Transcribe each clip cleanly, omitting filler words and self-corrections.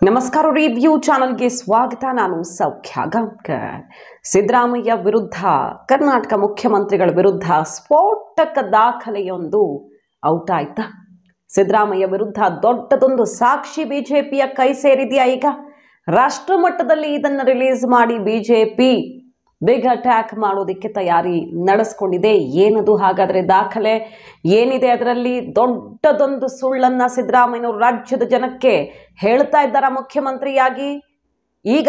ನಮಸ್ಕಾರ. ರಿವ್ಯೂ ಚಾನಲ್ಗೆ ಸ್ವಾಗತ. ನಾನು ಸೌಖ್ಯ ಗಾಂವ್ಕರ್. ಸಿದ್ದರಾಮಯ್ಯ ವಿರುದ್ಧ, ಕರ್ನಾಟಕ ಮುಖ್ಯಮಂತ್ರಿಗಳ ವಿರುದ್ಧ ಸ್ಫೋಟಕ ದಾಖಲೆಯೊಂದು ಔಟ್ ಆಯ್ತಾ? ಸಿದ್ದರಾಮಯ್ಯ ವಿರುದ್ಧ ದೊಡ್ಡದೊಂದು ಸಾಕ್ಷಿ ಬಿಜೆಪಿಯ ಕೈ ಸೇರಿದೆಯಾ? ಈಗ ರಾಷ್ಟ್ರ ಮಟ್ಟದಲ್ಲಿ ಇದನ್ನು ರಿಲೀಸ್ ಮಾಡಿ ಬಿಜೆಪಿ ಬಿಗ್ ಅಟ್ಯಾಕ್ ಮಾಡೋದಕ್ಕೆ ತಯಾರಿ ನಡೆಸ್ಕೊಂಡಿದೆ. ಏನದು ಹಾಗಾದರೆ ದಾಖಲೆ ಏನಿದೆ? ಅದರಲ್ಲಿ ದೊಡ್ಡದೊಂದು ಸುಳ್ಳನ್ನು ಸಿದ್ದರಾಮಯ್ಯನವರು ರಾಜ್ಯದ ಜನಕ್ಕೆ ಹೇಳ್ತಾ ಇದ್ದಾರ ಮುಖ್ಯಮಂತ್ರಿಯಾಗಿ. ಈಗ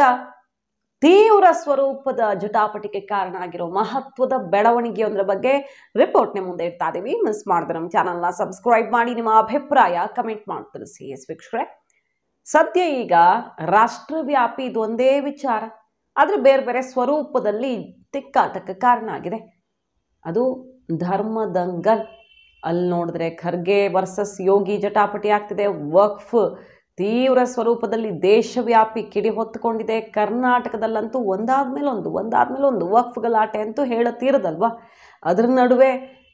ತೀವ್ರ ಸ್ವರೂಪದ ಜಟಾಪಟಿಗೆ ಕಾರಣ ಆಗಿರೋ ಮಹತ್ವದ ಬೆಳವಣಿಗೆಯೊಂದರ ಬಗ್ಗೆ ರಿಪೋರ್ಟ್ನ ಮುಂದೆ ಇಡ್ತಾ ಇದ್ದೀವಿ. ಮಿಸ್ ಮಾಡಿದ್ರೆ ನಮ್ಮ ಚಾನಲ್ನ ಸಬ್ಸ್ಕ್ರೈಬ್ ಮಾಡಿ, ನಿಮ್ಮ ಅಭಿಪ್ರಾಯ ಕಮೆಂಟ್ ಮಾಡಿ ತಿಳಿಸಿ. ವೀಕ್ಷಕರೇ, ಸದ್ಯ ಈಗ ರಾಷ್ಟ್ರವ್ಯಾಪಿ ಇದೊಂದೇ ವಿಚಾರ, ಆದರೆ ಬೇರೆ ಬೇರೆ ಸ್ವರೂಪದಲ್ಲಿ ತಿಕ್ಕಾಟಕ್ಕೆ ಕಾರಣ ಆಗಿದೆ. ಅದು ಧರ್ಮದಂಗಲ್. ಅಲ್ಲಿ ನೋಡಿದ್ರೆ ಖರ್ಗೆ ವರ್ಸಸ್ ಯೋಗಿ ಜಟಾಪಟಿ ಆಗ್ತಿದೆ. ವಕ್ಫ್ ತೀವ್ರ ಸ್ವರೂಪದಲ್ಲಿ ದೇಶವ್ಯಾಪಿ ಕಿಡಿ ಹೊತ್ತುಕೊಂಡಿದೆ. ಕರ್ನಾಟಕದಲ್ಲಂತೂ ಒಂದಾದ್ಮೇಲೆ ಒಂದು ವಕ್ಫ್ ಗಲಾಟೆ ಅಂತೂ ಹೇಳತೀರದಲ್ವಾ. ಅದ್ರ ನಡುವೆ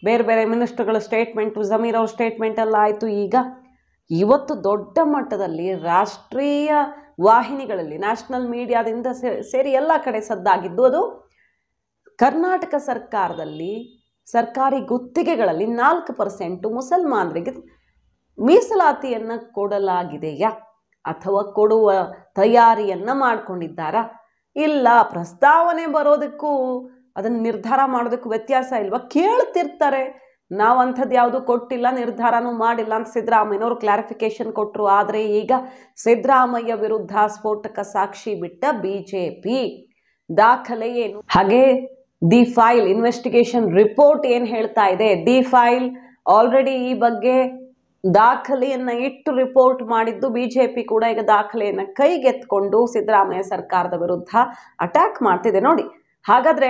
ಬೇರೆ ಬೇರೆ ಮಿನಿಸ್ಟರ್ಗಳ ಸ್ಟೇಟ್ಮೆಂಟು, ಜಮೀರ್ ಅವ್ರ ಸ್ಟೇಟ್ಮೆಂಟ್ ಎಲ್ಲ ಆಯಿತು. ಈಗ ಇವತ್ತು ದೊಡ್ಡ ಮಟ್ಟದಲ್ಲಿ ರಾಷ್ಟ್ರೀಯ ವಾಹಿನಿಗಳಲ್ಲಿ, ನ್ಯಾಷನಲ್ ಮೀಡಿಯಾದಿಂದ ಸೇರಿ ಎಲ್ಲ ಕಡೆ ಸದ್ದಾಗಿದ್ದು ಅದು ಕರ್ನಾಟಕ ಸರ್ಕಾರದಲ್ಲಿ ಸರ್ಕಾರಿ ಗುತ್ತಿಗೆಗಳಲ್ಲಿ 4% ಮುಸಲ್ಮಾನರಿಗೆ ಮೀಸಲಾತಿಯನ್ನು ಕೊಡಲಾಗಿದೆಯಾ ಅಥವಾ ಕೊಡುವ ತಯಾರಿಯನ್ನು ಮಾಡಿಕೊಂಡಿದ್ದಾರಾ? ಇಲ್ಲ, ಪ್ರಸ್ತಾವನೆ ಬರೋದಕ್ಕೂ ಅದನ್ನು ನಿರ್ಧಾರ ಮಾಡೋದಕ್ಕೂ ವ್ಯತ್ಯಾಸ ಇಲ್ವಾ? ಕೇಳ್ತಿರ್ತಾರೆ. ನಾವು ಅಂಥದ್ದು ಯಾವುದು ಕೊಟ್ಟಿಲ್ಲ, ನಿರ್ಧಾರನೂ ಮಾಡಿಲ್ಲ ಅಂತ ಸಿದ್ದರಾಮಯ್ಯನವರು ಕ್ಲಾರಿಫಿಕೇಶನ್ ಕೊಟ್ಟರು. ಆದರೆ ಈಗ ಸಿದ್ದರಾಮಯ್ಯ ವಿರುದ್ಧ ಸ್ಫೋಟಕ ಸಾಕ್ಷಿ ಬಿಟ್ಟ ಬಿಜೆಪಿ. ದಾಖಲೆ ಏನು? ಹಾಗೆ ದಿ ಫೈಲ್ ಇನ್ವೆಸ್ಟಿಗೇಷನ್ ರಿಪೋರ್ಟ್ ಏನು ಹೇಳ್ತಾ ಇದೆ? ದಿ ಫೈಲ್ ಆಲ್ರೆಡಿ ಈ ಬಗ್ಗೆ ದಾಖಲೆಯನ್ನು ಇಟ್ಟು ರಿಪೋರ್ಟ್ ಮಾಡಿದ್ದು. ಬಿಜೆಪಿ ಕೂಡ ಈಗ ದಾಖಲೆಯನ್ನು ಕೈಗೆತ್ಕೊಂಡು ಸಿದ್ದರಾಮಯ್ಯ ಸರ್ಕಾರದ ವಿರುದ್ಧ ಅಟ್ಯಾಕ್ ಮಾಡ್ತಿದೆ. ನೋಡಿ, ಹಾಗಾದ್ರೆ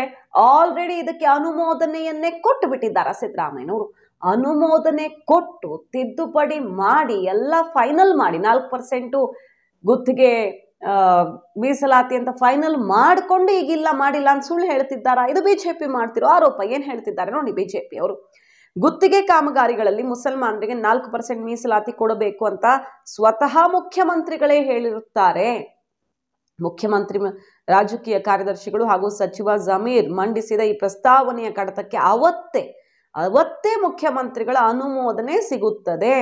ಆಲ್ರೆಡಿ ಇದಕ್ಕೆ ಅನುಮೋದನೆಯನ್ನೇ ಕೊಟ್ಟು ಬಿಟ್ಟಿದ್ದಾರೆ ಸಿದ್ದರಾಮಯ್ಯನವರು. ಅನುಮೋದನೆ ಕೊಟ್ಟು ತಿದ್ದುಪಡಿ ಮಾಡಿ ಎಲ್ಲ ಫೈನಲ್ ಮಾಡಿ 4% ಗುತ್ತಿಗೆ ಮೀಸಲಾತಿ ಅಂತ ಫೈನಲ್ ಮಾಡಿಕೊಂಡು ಈಗಿಲ್ಲ ಮಾಡಿಲ್ಲ ಅಂತ ಸುಳ್ಳು ಹೇಳ್ತಿದ್ದಾರಾ? ಇದು ಬಿಜೆಪಿ ಮಾಡ್ತಿರೋ ಆರೋಪ. ಏನು ಹೇಳ್ತಿದ್ದಾರೆ ನೋಡಿ ಬಿಜೆಪಿ ಅವರು. ಗುತ್ತಿಗೆ ಕಾಮಗಾರಿಗಳಲ್ಲಿ ಮುಸಲ್ಮಾನರಿಗೆ 4% ಮೀಸಲಾತಿ ಕೊಡಬೇಕು ಅಂತ ಸ್ವತಃ ಮುಖ್ಯಮಂತ್ರಿಗಳೇ ಹೇಳಿರುತ್ತಾರೆ. ಮುಖ್ಯಮಂತ್ರಿ ರಾಜಕೀಯ ಕಾರ್ಯದರ್ಶಿಗಳು ಹಾಗೂ ಸಚಿವ ಜಮೀರ್ ಮಂಡಿಸಿದ ಈ ಪ್ರಸ್ತಾವನೆಯ ಕಡತಕ್ಕೆ ಅವತ್ತೇ ಮುಖ್ಯಮಂತ್ರಿಗಳ ಅನುಮೋದನೆ ಸಿಗುತ್ತದೆ.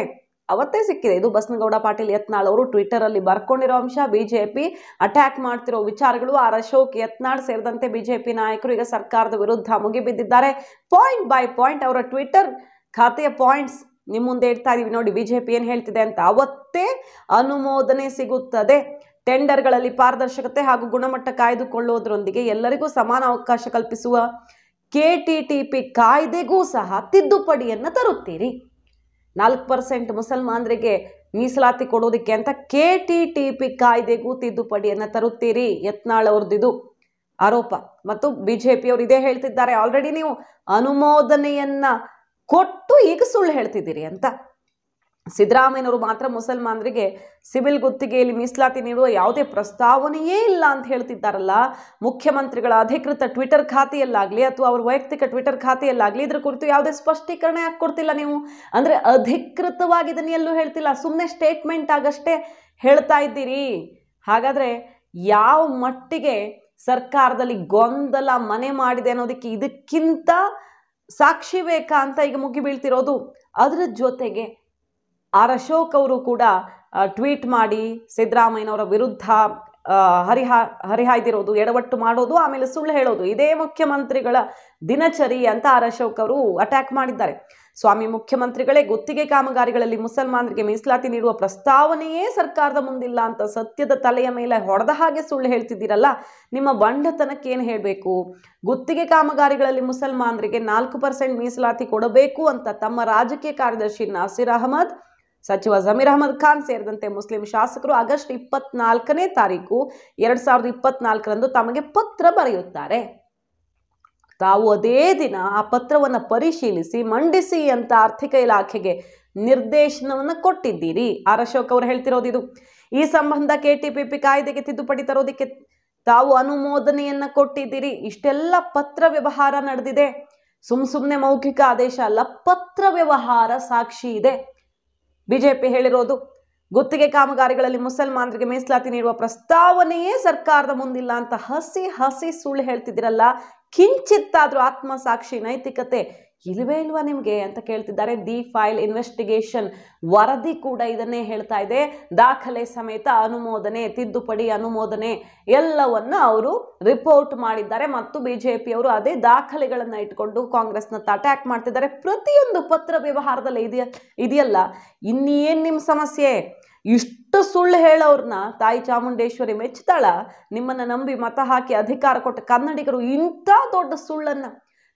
ಅವತ್ತೇ ಸಿಕ್ಕಿದೆ. ಇದು ಬಸನಗೌಡ ಪಾಟೀಲ್ ಯತ್ನಾಳ್ ಅವರು ಟ್ವಿಟರ್ ಅಲ್ಲಿ ಬರ್ಕೊಂಡಿರೋ ಅಂಶ. ಬಿಜೆಪಿ ಅಟ್ಯಾಕ್ ಮಾಡ್ತಿರೋ ವಿಚಾರಗಳು. ಅಶೋಕ್ ಯತ್ನಾಳ್ ಸೇರಿದಂತೆ ಬಿಜೆಪಿ ನಾಯಕರು ಈಗ ಸರ್ಕಾರದ ವಿರುದ್ಧ ಮುಗಿಬಿದ್ದಿದ್ದಾರೆ. ಪಾಯಿಂಟ್ ಬೈ ಪಾಯಿಂಟ್ ಅವರ ಟ್ವಿಟರ್ ಖಾತೆಯ ಪಾಯಿಂಟ್ಸ್ ನಿಮ್ಮ ಮುಂದೆ ಇಡ್ತಾ ಇದೀವಿ. ನೋಡಿ ಬಿಜೆಪಿ ಏನ್ ಹೇಳ್ತಿದೆ ಅಂತ. ಅವತ್ತೇ ಅನುಮೋದನೆ ಸಿಗುತ್ತದೆ. ಟೆಂಡರ್ಗಳಲ್ಲಿ ಪಾರದರ್ಶಕತೆ ಹಾಗೂ ಗುಣಮಟ್ಟ ಕಾಯ್ದುಕೊಳ್ಳೋದ್ರೊಂದಿಗೆ ಎಲ್ಲರಿಗೂ ಸಮಾನ ಅವಕಾಶ ಕಲ್ಪಿಸುವ ಕೆಟಿಟಿಪಿ ಕಾಯ್ದೆಗೂ ಸಹ ತಿದ್ದುಪಡಿಯನ್ನು ತರುತ್ತೀರಿ. 4% ಮುಸಲ್ಮಾನರಿಗೆ ಮೀಸಲಾತಿ ಕೊಡೋದಕ್ಕೆ ಅಂತ ಕೆಟಿಟಿಪಿ ಕಾಯ್ದೆಗೂ ತಿದ್ದುಪಡಿಯನ್ನು ತರುತ್ತೀರಿ. ಯತ್ನಾಳ್ ಅವ್ರದ್ದು ಆರೋಪ. ಮತ್ತು ಬಿಜೆಪಿಯವರು ಇದೇ ಹೇಳ್ತಿದ್ದಾರೆ, ಆಲ್ರೆಡಿ ನೀವು ಅನುಮೋದನೆಯನ್ನ ಕೊಟ್ಟು ಈಗ ಸುಳ್ಳು ಹೇಳ್ತಿದ್ದೀರಿ ಅಂತ. ಸಿದ್ದರಾಮಯ್ಯನವರು ಮಾತ್ರ ಮುಸಲ್ಮಾನರಿಗೆ ಸಿವಿಲ್ ಗುತ್ತಿಗೆಯಲ್ಲಿ ಮೀಸಲಾತಿ ನೀಡುವ ಯಾವುದೇ ಪ್ರಸ್ತಾವನೆಯೇ ಇಲ್ಲ ಅಂತ ಹೇಳ್ತಿದ್ದಾರಲ್ಲ. ಮುಖ್ಯಮಂತ್ರಿಗಳ ಅಧಿಕೃತ ಟ್ವಿಟರ್ ಖಾತೆಯಲ್ಲಾಗಲಿ ಅಥವಾ ಅವ್ರ ವೈಯಕ್ತಿಕ ಟ್ವಿಟರ್ ಖಾತೆಯಲ್ಲಾಗಲಿ ಇದ್ರ ಕುರಿತು ಯಾವುದೇ ಸ್ಪಷ್ಟೀಕರಣ ಯಾಕೆ ಕೊಡ್ತಿಲ್ಲ ನೀವು? ಅಂದರೆ ಅಧಿಕೃತವಾಗಿ ಇದನ್ನು ಎಲ್ಲೂ ಹೇಳ್ತಿಲ್ಲ, ಸುಮ್ಮನೆ ಸ್ಟೇಟ್ಮೆಂಟ್ ಆಗಷ್ಟೇ ಹೇಳ್ತಾ ಇದ್ದೀರಿ. ಹಾಗಾದರೆ ಯಾವ ಮಟ್ಟಿಗೆ ಸರ್ಕಾರದಲ್ಲಿ ಗೊಂದಲ ಮನೆ ಮಾಡಿದೆ ಅನ್ನೋದಕ್ಕೆ ಇದಕ್ಕಿಂತ ಸಾಕ್ಷಿ ಬೇಕಾ ಅಂತ ಈಗ ಮುಗಿ ಬೀಳ್ತಿರೋದು. ಅದರ ಜೊತೆಗೆ ಅಶೋಕ್ ಅವರು ಕೂಡ ಟ್ವೀಟ್ ಮಾಡಿ ಸಿದ್ದರಾಮಯ್ಯನವರ ವಿರುದ್ಧ ಹರಿಹಾಯ್ದಿರೋದು, ಎಡವಟ್ಟು ಮಾಡೋದು, ಆಮೇಲೆ ಸುಳ್ಳು ಹೇಳೋದು ಇದೇ ಮುಖ್ಯಮಂತ್ರಿಗಳ ದಿನಚರಿ ಅಂತ ಅಶೋಕ್ ಅವರು ಅಟ್ಯಾಕ್ ಮಾಡಿದ್ದಾರೆ. ಸ್ವಾಮಿ ಮುಖ್ಯಮಂತ್ರಿಗಳೇ, ಗುತ್ತಿಗೆ ಕಾಮಗಾರಿಗಳಲ್ಲಿ ಮುಸಲ್ಮಾನರಿಗೆ ಮೀಸಲಾತಿ ನೀಡುವ ಪ್ರಸ್ತಾವನೆಯೇ ಸರ್ಕಾರದ ಮುಂದಿಲ್ಲ ಅಂತ ಸತ್ಯದ ತಲೆಯ ಮೇಲೆ ಹೊಡೆದ ಹಾಗೆ ಸುಳ್ಳು ಹೇಳ್ತಿದ್ದೀರಲ್ಲ. ನಿಮ್ಮ ಬಂಡತನಕ್ಕೆ ಏನು ಹೇಳಬೇಕು? ಗುತ್ತಿಗೆ ಕಾಮಗಾರಿಗಳಲ್ಲಿ ಮುಸಲ್ಮಾನರಿಗೆ 4% ಮೀಸಲಾತಿ ಕೊಡಬೇಕು ಅಂತ ತಮ್ಮ ರಾಜಕೀಯ ಕಾರ್ಯದರ್ಶಿ ನಾಸಿರ್ ಅಹಮದ್, ಸಚಿವ ಜಮೀರ್ ಅಹಮದ್ ಖಾನ್ ಸೇರಿದಂತೆ ಮುಸ್ಲಿಂ ಶಾಸಕರು ಆಗಸ್ಟ್ 24ನೇ ತಾರೀಕು 2024ರಂದು ತಮಗೆ ಪತ್ರ ಬರೆಯುತ್ತಾರೆ. ತಾವು ಅದೇ ದಿನ ಆ ಪತ್ರವನ್ನು ಪರಿಶೀಲಿಸಿ ಮಂಡಿಸಿ ಅಂತ ಆರ್ಥಿಕ ಇಲಾಖೆಗೆ ನಿರ್ದೇಶನವನ್ನು ಕೊಟ್ಟಿದ್ದೀರಿ. ಅಶೋಕ್ ಅವರು ಹೇಳ್ತಿರೋದು ಇದು. ಈ ಸಂಬಂಧ ಕೆಟಿಪಿಪಿ ಕಾಯ್ದೆಗೆ ತಿದ್ದುಪಡಿ ತರೋದಕ್ಕೆ ತಾವು ಅನುಮೋದನೆಯನ್ನ ಕೊಟ್ಟಿದ್ದೀರಿ. ಇಷ್ಟೆಲ್ಲ ಪತ್ರ ವ್ಯವಹಾರ ನಡೆದಿದೆ. ಸುಮ್ಮನೆ ಮೌಖಿಕ ಆದೇಶ ಅಲ್ಲ, ಪತ್ರ ವ್ಯವಹಾರ ಸಾಕ್ಷಿ ಇದೆ. ಬಿಜೆಪಿ ಹೇಳಿರೋದು. ಗುತ್ತಿಗೆ ಕಾಮಗಾರಿಗಳಲ್ಲಿ ಮುಸಲ್ಮಾನರಿಗೆ ಮೀಸಲಾತಿ ನೀಡುವ ಪ್ರಸ್ತಾವನೆಯೇ ಸರ್ಕಾರದ ಮುಂದಿಲ್ಲ ಅಂತ ಹಸಿ ಹಸಿ ಸುಳ್ಳು ಹೇಳ್ತಿದ್ದೀರಲ್ಲ, ಕಿಂಚಿತ್ತಾದ್ರೂ ಆತ್ಮಸಾಕ್ಷಿ ನೈತಿಕತೆ ಇಲ್ವೇ ಇಲ್ವಾ ನಿಮಗೆ ಅಂತ ಕೇಳ್ತಿದ್ದಾರೆ. ದಿ ಫೈಲ್ ಇನ್ವೆಸ್ಟಿಗೇಷನ್ ವರದಿ ಕೂಡ ಇದನ್ನೇ ಹೇಳ್ತಾ ಇದೆ. ದಾಖಲೆ ಸಮೇತ ಅನುಮೋದನೆ, ತಿದ್ದುಪಡಿ, ಅನುಮೋದನೆ ಎಲ್ಲವನ್ನ ಅವರು ರಿಪೋರ್ಟ್ ಮಾಡಿದ್ದಾರೆ. ಮತ್ತು ಬಿಜೆಪಿಯವರು ಅದೇ ದಾಖಲೆಗಳನ್ನ ಇಟ್ಕೊಂಡು ಕಾಂಗ್ರೆಸ್ನತ್ತ ಅಟ್ಯಾಕ್ ಮಾಡ್ತಿದ್ದಾರೆ. ಪ್ರತಿಯೊಂದು ಪತ್ರ ವ್ಯವಹಾರದಲ್ಲಿ ಇದೆಯಲ್ಲ, ಇನ್ನೇನು ನಿಮ್ಮ ಸಮಸ್ಯೆ? ಇಷ್ಟು ಸುಳ್ಳು ಹೇಳೋರ್ನ ತಾಯಿ ಚಾಮುಂಡೇಶ್ವರಿ ಮೆಚ್ಚುತ್ತಾಳ? ನಿಮ್ಮನ್ನ ನಂಬಿ ಮತ ಹಾಕಿ ಅಧಿಕಾರ ಕೊಟ್ಟ ಕನ್ನಡಿಗರು ಇಂಥ ದೊಡ್ಡ ಸುಳ್ಳನ್ನ,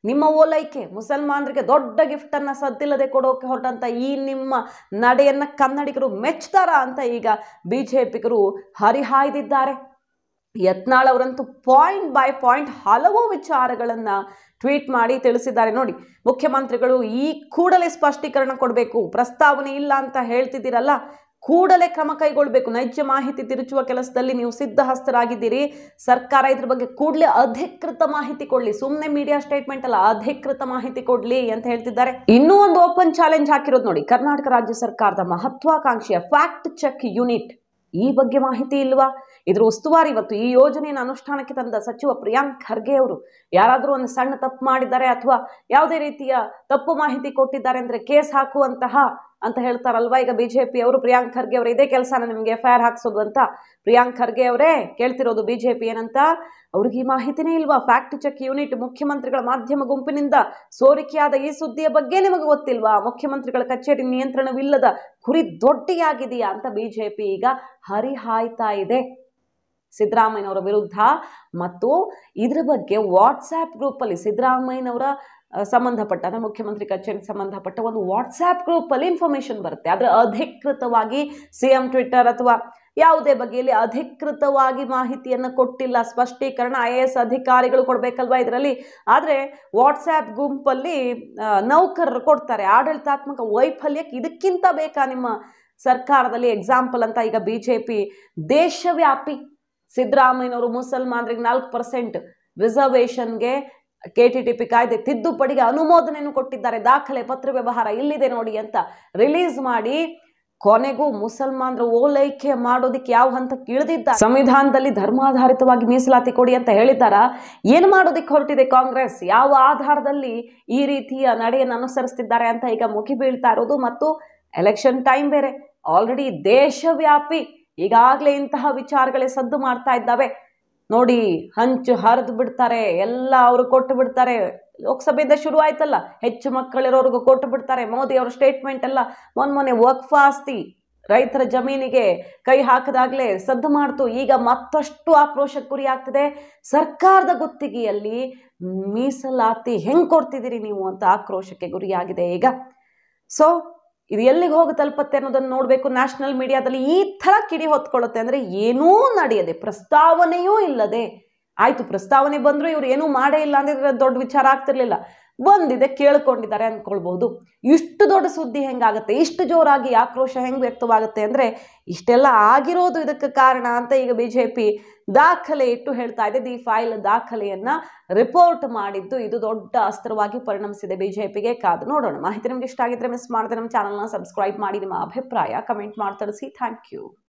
ನಿಮ್ಮ ಓಲೈಕೆ ಮುಸಲ್ಮಾನರಿಗೆ ದೊಡ್ಡ ಗಿಫ್ಟ್ ಅನ್ನ ಸದ್ದಿಲ್ಲದೆ ಕೊಡೋಕೆ ಹೊರಟಂತ ಈ ನಿಮ್ಮ ನಡೆಯನ್ನ ಕನ್ನಡಿಗರು ಮೆಚ್ಚುತ್ತಾರ ಅಂತ ಈಗ ಬಿಜೆಪಿಗರು ಹರಿಹಾಯ್ದಿದ್ದಾರೆ. ಯತ್ನಾಳ್ ಅವರಂತೂ ಪಾಯಿಂಟ್ ಬೈ ಪಾಯಿಂಟ್ ಹಲವು ವಿಚಾರಗಳನ್ನ ಟ್ವೀಟ್ ಮಾಡಿ ತಿಳಿಸಿದ್ದಾರೆ. ನೋಡಿ, ಮುಖ್ಯಮಂತ್ರಿಗಳು ಈ ಕೂಡಲೇ ಸ್ಪಷ್ಟೀಕರಣ ಕೊಡಬೇಕು, ಪ್ರಸ್ತಾವನೆ ಇಲ್ಲ ಅಂತ ಹೇಳ್ತಿದ್ದೀರಲ್ಲ, ಕೂಡಲೇ ಕ್ರಮ ಕೈಗೊಳ್ಳಬೇಕು. ನೈಜ ಮಾಹಿತಿ ತಿರುಚುವ ಕೆಲಸದಲ್ಲಿ ನೀವು ಸಿದ್ಧಹಸ್ತರಾಗಿದ್ದೀರಿ. ಸರ್ಕಾರ ಇದ್ರ ಬಗ್ಗೆ ಕೂಡಲೇ ಅಧಿಕೃತ ಮಾಹಿತಿ ಕೊಡ್ಲಿ, ಸುಮ್ಮನೆ ಮೀಡಿಯಾ ಸ್ಟೇಟ್ಮೆಂಟ್ ಅಲ್ಲ, ಅಧಿಕೃತ ಮಾಹಿತಿ ಕೊಡ್ಲಿ ಅಂತ ಹೇಳ್ತಿದ್ದಾರೆ. ಇನ್ನೂ ಒಂದು ಓಪನ್ ಚಾಲೆಂಜ್ ಹಾಕಿರೋದು ನೋಡಿ, ಕರ್ನಾಟಕ ರಾಜ್ಯ ಸರ್ಕಾರದ ಮಹತ್ವಾಕಾಂಕ್ಷೆಯ ಫ್ಯಾಕ್ಟ್ ಚೆಕ್ ಯೂನಿಟ್. ಈ ಬಗ್ಗೆ ಮಾಹಿತಿ ಇಲ್ವಾ? ಇದ್ರ ಉಸ್ತುವಾರಿ ಇವತ್ತು ಈ ಯೋಜನೆಯನ್ನು ಅನುಷ್ಠಾನಕ್ಕೆ ತಂದ ಸಚಿವ ಪ್ರಿಯಾಂಕ್ ಖರ್ಗೆ ಅವರು ಯಾರಾದರೂ ಒಂದು ಸಣ್ಣ ತಪ್ಪು ಮಾಡಿದ್ದಾರೆ ಅಥವಾ ಯಾವುದೇ ರೀತಿಯ ತಪ್ಪು ಮಾಹಿತಿ ಕೊಟ್ಟಿದ್ದಾರೆ ಅಂದ್ರೆ ಕೇಸ್ ಹಾಕುವಂತಹ ಅಂತ ಹೇಳ್ತಾರಲ್ವಾ ಈಗ ಬಿಜೆಪಿ ಅವರು. ಪ್ರಿಯಾಂಕ್ ಖರ್ಗೆ ಅವರು ಇದೇ ಕೆಲಸನ ನಿಮಗೆ FIR ಹಾಕ್ಸೋದು ಅಂತ ಪ್ರಿಯಾಂಕ್ ಖರ್ಗೆ ಅವರೇ ಕೇಳ್ತಿರೋದು ಬಿಜೆಪಿ ಏನಂತ. ಅವ್ರಿಗೆ ಈ ಮಾಹಿತಿನೇ ಇಲ್ವಾ? ಫ್ಯಾಕ್ಟ್ ಚೆಕ್ ಯೂನಿಟ್ ಮುಖ್ಯಮಂತ್ರಿಗಳ ಮಾಧ್ಯಮ ಗುಂಪಿನಿಂದ ಸೋರಿಕೆಯಾದ ಈ ಸುದ್ದಿಯ ಬಗ್ಗೆ ನಿಮಗೆ ಗೊತ್ತಿಲ್ವಾ? ಮುಖ್ಯಮಂತ್ರಿಗಳ ಕಚೇರಿ ನಿಯಂತ್ರಣವಿಲ್ಲದ ಕುರಿ ದೊಡ್ಡಿಯಾಗಿದೆಯಾ ಅಂತ ಬಿಜೆಪಿ ಈಗ ಹರಿಹಾಯ್ತಾ ಇದೆ ಸಿದ್ದರಾಮಯ್ಯನವರ ವಿರುದ್ಧ. ಮತ್ತು ಇದ್ರ ಬಗ್ಗೆ ವಾಟ್ಸ್ಆ್ಯಪ್ ಗ್ರೂಪಲ್ಲಿ ಸಿದ್ದರಾಮಯ್ಯನವರ ಸಂಬಂಧಪಟ್ಟ ಅಂದರೆ ಮುಖ್ಯಮಂತ್ರಿ ಕಚೇರಿಗೆ ಸಂಬಂಧಪಟ್ಟ ಒಂದು ವಾಟ್ಸ್ಆ್ಯಪ್ ಗ್ರೂಪಲ್ಲಿ ಇನ್ಫಾರ್ಮೇಷನ್ ಬರುತ್ತೆ. ಆದರೆ ಅಧಿಕೃತವಾಗಿ CM ಟ್ವಿಟರ್ ಅಥವಾ ಯಾವುದೇ ಬಗೆಯಲ್ಲಿ ಅಧಿಕೃತವಾಗಿ ಮಾಹಿತಿಯನ್ನು ಕೊಟ್ಟಿಲ್ಲ. ಸ್ಪಷ್ಟೀಕರಣ IAS ಅಧಿಕಾರಿಗಳು ಕೊಡಬೇಕಲ್ವಾ ಇದರಲ್ಲಿ. ಆದರೆ ವಾಟ್ಸ್ಆ್ಯಪ್ ಗುಂಪಲ್ಲಿ ನೌಕರರು ಕೊಡ್ತಾರೆ. ಆಡಳಿತಾತ್ಮಕ ವೈಫಲ್ಯಕ್ಕೆ ಇದಕ್ಕಿಂತ ಬೇಕಾ ನಿಮ್ಮ ಸರ್ಕಾರದಲ್ಲಿ ಎಕ್ಸಾಂಪಲ್ ಅಂತ ಈಗ ಬಿಜೆಪಿ ದೇಶವ್ಯಾಪಿ ಸಿದ್ದರಾಮಯ್ಯನವರು ಮುಸಲ್ಮಾನರಿಗೆ 4% ರಿಸರ್ವೇಷನ್ಗೆ KTTP ಕಾಯ್ದೆ ತಿದ್ದುಪಡಿಗೆ ಅನುಮೋದನೆಯನ್ನು ಕೊಟ್ಟಿದ್ದಾರೆ. ದಾಖಲೆ ಪತ್ರ ವ್ಯವಹಾರ ಇಲ್ಲಿದೆ ನೋಡಿ ಅಂತ ರಿಲೀಸ್ ಮಾಡಿ ಕೊನೆಗೂ ಮುಸಲ್ಮಾನರ ಓಲೈಕೆ ಮಾಡೋದಕ್ಕೆ ಯಾವ ಹಂತಕ್ಕೆ ಇಳಿದಿದ್ದಾರೆ? ಸಂವಿಧಾನದಲ್ಲಿ ಧರ್ಮಾಧಾರಿತವಾಗಿ ಮೀಸಲಾತಿ ಕೊಡಿ ಅಂತ ಹೇಳಿದ್ದಾರ? ಏನು ಮಾಡೋದಕ್ಕೆ ಹೊರಟಿದೆ ಕಾಂಗ್ರೆಸ್? ಯಾವ ಆಧಾರದಲ್ಲಿ ಈ ರೀತಿಯ ನಡೆಯನ್ನು ಅನುಸರಿಸ್ತಿದ್ದಾರೆ ಅಂತ ಈಗ ಮುಗಿ ಬೀಳ್ತಾ ಇರೋದು. ಮತ್ತು ಎಲೆಕ್ಷನ್ ಟೈಮ್ ಬೇರೆ, ಆಲ್ರೆಡಿ ದೇಶವ್ಯಾಪಿ ಈಗಾಗಲೇ ಇಂತಹ ವಿಚಾರಗಳೇ ಸದ್ದು ಮಾಡ್ತಾ ಇದ್ದಾವೆ. ನೋಡಿ, ಹಂಚು ಹರಿದು ಬಿಡ್ತಾರೆ, ಎಲ್ಲ ಅವರು ಕೊಟ್ಟು ಬಿಡ್ತಾರೆ. ಲೋಕಸಭೆಯಿಂದ ಶುರು ಆಯ್ತಲ್ಲ, ಹೆಚ್ಚು ಮಕ್ಕಳಿರೋರ್ಗೂ ಕೊಟ್ಟು ಬಿಡ್ತಾರೆ. ಮೋದಿ ಅವರ ಸ್ಟೇಟ್ಮೆಂಟ್ ಎಲ್ಲ ಮೊನ್ನೆ ವಕ್ಫ್ ಆಸ್ತಿ ರೈತರ ಜಮೀನಿಗೆ ಕೈ ಹಾಕದಾಗಲೇ ಸದ್ದು ಮಾಡ್ತು. ಈಗ ಮತ್ತಷ್ಟು ಆಕ್ರೋಶಕ್ಕೆ ಗುರಿ ಆಗ್ತಿದೆ. ಸರ್ಕಾರದ ಗುತ್ತಿಗೆಯಲ್ಲಿ ಮೀಸಲಾತಿ ಹೆಂಗೆ ಕೊಡ್ತಿದ್ದೀರಿ ನೀವು ಅಂತ ಆಕ್ರೋಶಕ್ಕೆ ಗುರಿಯಾಗಿದೆ ಈಗ. ಸೊ ಇದು ಎಲ್ಲಿಗೆ ಹೋಗಿ ತಲುಪತ್ತೆ ಅನ್ನೋದನ್ನು ನೋಡಬೇಕು. ನ್ಯಾಷನಲ್ ಮೀಡಿಯಾದಲ್ಲಿ ಈ ಥರ ಕಿಡಿ ಹೊತ್ಕೊಳ್ಳುತ್ತೆ ಅಂದರೆ ಏನೂ ನಡೆಯದೆ, ಪ್ರಸ್ತಾವನೆಯೂ ಇಲ್ಲದೆ, ಆಯಿತು ಪ್ರಸ್ತಾವನೆ ಬಂದರೂ ಇವ್ರು ಏನೂ ಮಾಡೇ ಇಲ್ಲ ಅಂದರೆ ದೊಡ್ಡ ವಿಚಾರ ಆಗ್ತಿರ್ಲಿಲ್ಲ. ಬಂದಿದೆ, ಕೇಳ್ಕೊಂಡಿದ್ದಾರೆ ಅಂದ್ಕೊಳ್ಬಹುದು. ಇಷ್ಟು ದೊಡ್ಡ ಸುದ್ದಿ ಹೆಂಗಾಗುತ್ತೆ? ಇಷ್ಟು ಜೋರಾಗಿ ಆಕ್ರೋಶ ಹೆಂಗೆ ವ್ಯಕ್ತವಾಗುತ್ತೆ ಅಂದರೆ ಇಷ್ಟೆಲ್ಲ ಆಗಿರೋದು ಇದಕ್ಕೆ ಕಾರಣ ಅಂತ ಈಗ ಬಿಜೆಪಿ ದಾಖಲೆ ಇಟ್ಟು ಹೇಳ್ತಾ ಇದೆ. ದಿ ಫೈಲ್ ದಾಖಲೆಯನ್ನ ರಿಪೋರ್ಟ್ ಮಾಡಿದ್ದು ಇದು ದೊಡ್ಡ ಅಸ್ತ್ರವಾಗಿ ಪರಿಣಮಿಸಿದೆ ಬಿಜೆಪಿಗೆ. ಕಾದು ನೋಡೋಣ. ಮಾಹಿತಿ ನಿಮ್ಗೆ ಇಷ್ಟ ಆಗಿದ್ರೆ ಮಿಸ್ ಮಾಡದೆ ನಮ್ಮ ಚಾನಲ್ನ ಸಬ್ಸ್ಕ್ರೈಬ್ ಮಾಡಿ. ನಿಮ್ಮ ಅಭಿಪ್ರಾಯ ಕಮೆಂಟ್ ಮಾಡಿ ತಿಳಿಸಿ. Thank you.